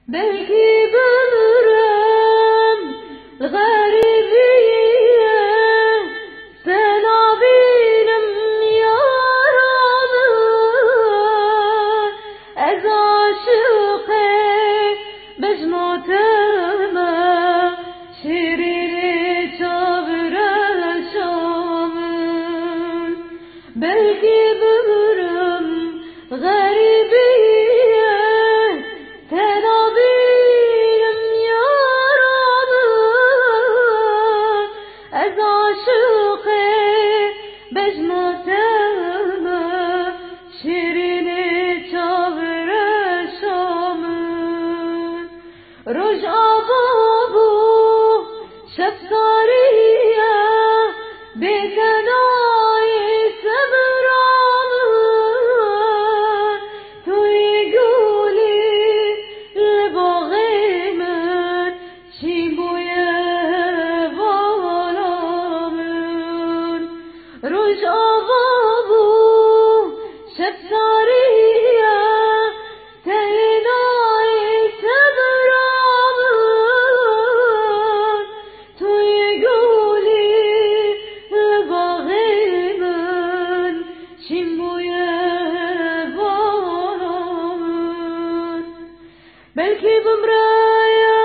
Belki bölürüm garibiye, senabirim yaralı. Ez aşık-ı becnateme, şirini çavrşamın. Belki bölürüm garibiye, senabirim yaralı. Ez aşık-ı becnateme, şirini çavrşamın. Rojava bu şefsariye, betenayı sebralın. Tuy guli lebağımın, çimbuye valamın. Rojava bu şefsariye, tenayı sebralın. Tuy guli lebağımın, çimbuye valamın. Belki bımraya